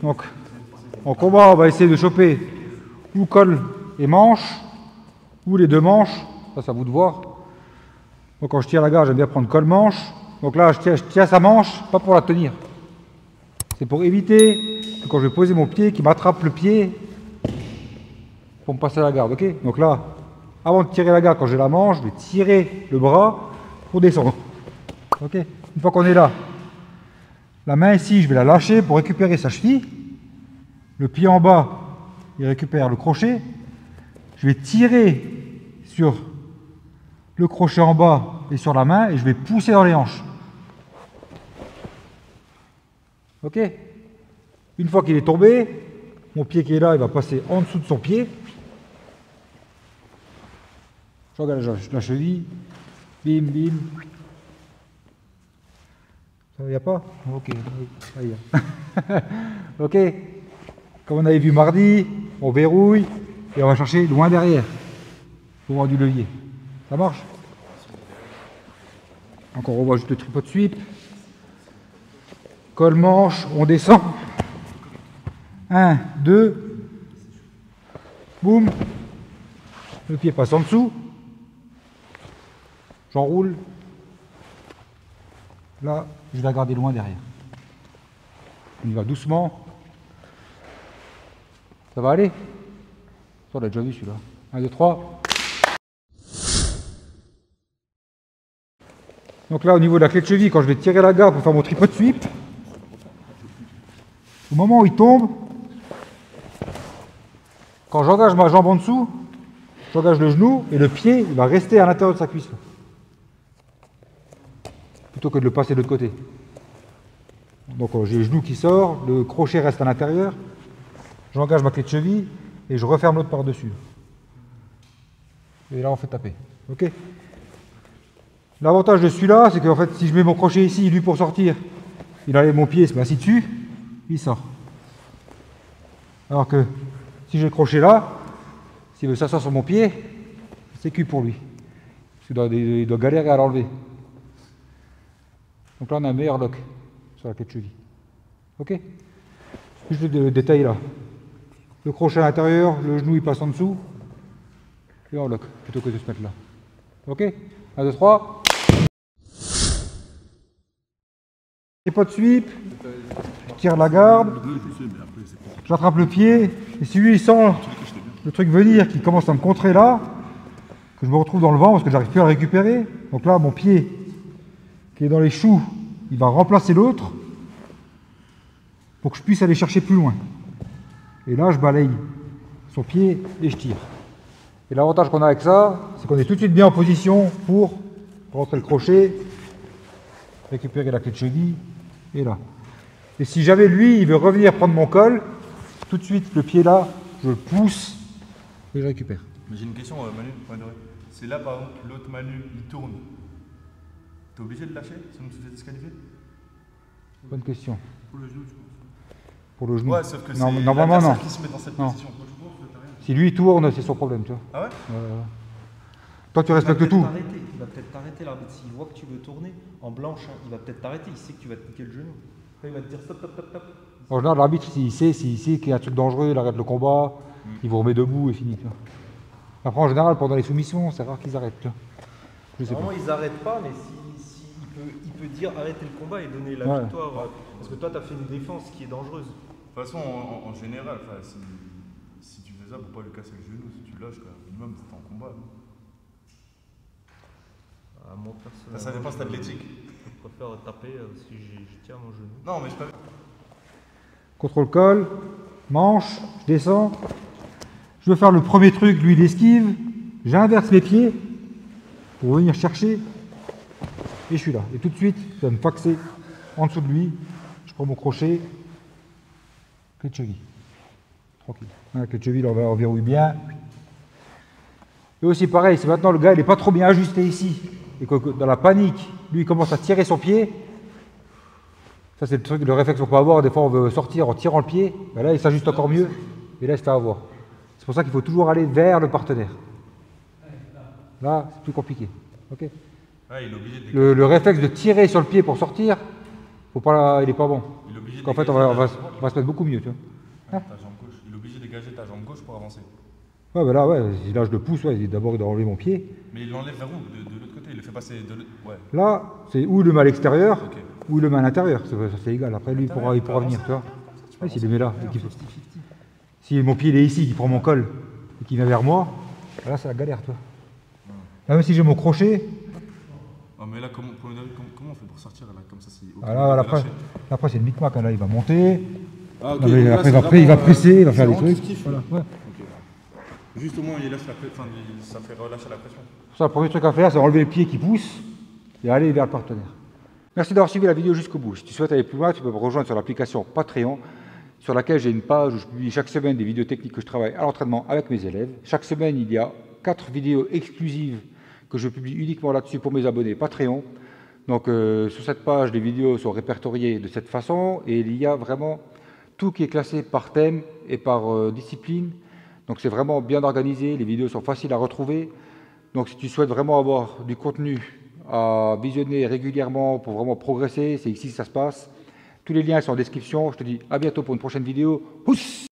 Donc, en combat, on va essayer de choper ou col et manche, ou les deux manches. Ça, c'est à vous de voir. Donc, quand je tire la garde, j'aime bien prendre col-manche. Donc là, je tiens sa manche, pas pour la tenir. C'est pour éviter que quand je vais poser mon pied, qu'il m'attrape le pied pour me passer la garde. Ok? Donc là, avant de tirer la garde, quand j'ai la manche, je vais tirer le bras pour descendre. Ok? Une fois qu'on est là, la main ici, je vais la lâcher pour récupérer sa cheville. Le pied en bas, il récupère le crochet. Je vais tirer sur le crochet en bas et sur la main et je vais pousser dans les hanches. Ok? Une fois qu'il est tombé, mon pied qui est là, il va passer en dessous de son pied. Je regarde la cheville. Bim, bim. Ça, il n'y a pas? Ok. Ça y est. Ok. Comme on avait vu mardi, on verrouille et on va chercher loin derrière pour avoir du levier. Ça marche? Encore, on voit juste le tripod sweep. Col manche, on descend. 1, 2. Boum. Le pied passe en dessous. J'enroule. Là, je vais la garder loin derrière. On y va doucement. Ça va aller? Ça, on l'a déjà vu celui-là. 1, 2, 3. Donc là, au niveau de la clé de cheville, quand je vais tirer la garde pour faire mon tripod sweep, au moment où il tombe, quand j'engage ma jambe en dessous, j'engage le genou et le pied il va rester à l'intérieur de sa cuisse. Plutôt que de le passer de l'autre côté. Donc j'ai le genou qui sort, le crochet reste à l'intérieur, j'engage ma clé de cheville et je referme l'autre par-dessus. Et là on fait taper. Ok? L'avantage de celui-là, c'est qu'en fait si je mets mon crochet ici, lui pour sortir, il enlève mon pied, il se met assis dessus, il sort. Alors que si j'ai le crochet là, s'il veut s'asseoir sur mon pied, c'est cuit pour lui. Parce qu'il doit galérer à l'enlever. Donc là on a un meilleur lock sur la clé de cheville. Ok? Juste le détail là. Le crochet à l'intérieur, le genou il passe en dessous, et on lock, plutôt que de se mettre là. Ok? 1, 2, 3. Tripod sweep, je tire la garde, j'attrape le pied, et si lui il sent le truc venir, qui commence à me contrer là, que je me retrouve dans le vent parce que j'arrive plus à le récupérer, donc là mon pied qui est dans les choux, il va remplacer l'autre pour que je puisse aller chercher plus loin. Et là je balaye son pied et je tire. Et l'avantage qu'on a avec ça, c'est qu'on est tout de suite bien en position pour rentrer le crochet, récupérer la clé de cheville, et là. Et si jamais lui, il veut revenir prendre mon col, tout de suite, le pied là, je le pousse et je récupère. Mais j'ai une question, Manu. C'est là, par exemple, l'autre Manu, il tourne. T'es obligé de lâcher, sinon tu te fais disqualifier? Bonne question. Pour le genou, tu penses? Pour le genou. Ouais, sauf que non, c'est normalement, non. qui se met dans cette Non. position. Si lui il tourne, c'est son problème, tu vois. Ah ouais? Toi, tu respectes tout. Il va peut-être t'arrêter, l'arbitre. S'il voit que tu veux tourner en blanche, hein, il va peut-être t'arrêter. Il sait que tu vas te niquer le genou. Là, il va te dire stop, stop, stop, stop. En général, l'arbitre, s'il sait qu'il y a un truc dangereux, il arrête le combat, il vous remet debout et fini. Tu vois. Après, en général, pendant les soumissions, c'est rare qu'ils arrêtent. Tu vois. Je sais Normalement, pas. ils n'arrêtent pas, mais il peut dire arrêter le combat et donner la victoire. Parce que toi, tu as fait une défense qui est dangereuse. De toute façon, en général, si tu fais ça pour pas lui casser le genou, si tu lâches, au minimum, c'est en combat. Moi, personnellement, Ça dépend, c'est athlétique. Je préfère taper si je tiens mon genou. Non, mais je t'avais. Contrôle col, manche, je descends. Je veux faire le premier truc, lui il esquive. J'inverse mes pieds pour venir chercher. Et je suis là. Et tout de suite, je vais me faxer en dessous de lui. Je prends mon crochet. Clé de cheville. Tranquille. La clé de cheville, on verrouille bien. Et aussi pareil, si maintenant le gars il n'est pas trop bien ajusté ici, et que dans la panique, lui il commence à tirer son pied, ça c'est le réflexe qu'on peut avoir, des fois on veut sortir en tirant le pied, ben là il s'ajuste encore mieux, et là il se fait avoir. C'est pour ça qu'il faut toujours aller vers le partenaire. Là, c'est plus compliqué. Okay. Ah, il est obligé de le réflexe de tirer sur le pied pour sortir, il n'est pas bon. Il est obligé Parce qu'en fait, on va se mettre beaucoup mieux, tu vois. Ta jambe gauche. Il est obligé de dégager ta jambe gauche pour avancer. Ouais, ben là, ouais, là je le pousse, ouais, d'abord il doit enlever mon pied. Mais il l'enlève vers où? De l'autre côté, il le fait passer de l'autre. Ouais. Là, c'est ou il le met à l'extérieur, Ok. ou il le met à l'intérieur, c'est égal. Après, lui, il pourra venir, tu vois. Ouais, s'il le met là, si mon pied il est ici, qu'il prend mon col, et qu'il vient vers moi, là, c'est la galère, tu vois. Là, même si j'ai mon crochet, Oh, mais là, comment on fait pour sortir là, comme ça si... là, après c'est le micmac, hein, là, il va monter. Ah, ok. Non, mais Donc là, après, c'est après, il va vraiment, presser, il va faire c'est des vraiment trucs. tout ce qu'il fait. Voilà, ouais. Ok. Juste au moins, il lâche la pression. Enfin, ça fait relâcher la pression. Ça, le premier truc à faire, c'est enlever le pied qui pousse et aller vers le partenaire. Merci d'avoir suivi la vidéo jusqu'au bout. Si tu souhaites aller plus loin, tu peux me rejoindre sur l'application Patreon, sur laquelle j'ai une page où je publie chaque semaine des vidéos techniques que je travaille à l'entraînement avec mes élèves. Chaque semaine, il y a 4 vidéos exclusives que je publie uniquement là-dessus pour mes abonnés Patreon. Donc sur cette page, les vidéos sont répertoriées de cette façon et il y a vraiment tout qui est classé par thème et par discipline. Donc c'est vraiment bien organisé, les vidéos sont faciles à retrouver. Donc si tu souhaites vraiment avoir du contenu à visionner régulièrement pour vraiment progresser, c'est ici que ça se passe. Tous les liens sont en description. Je te dis à bientôt pour une prochaine vidéo. Pousse!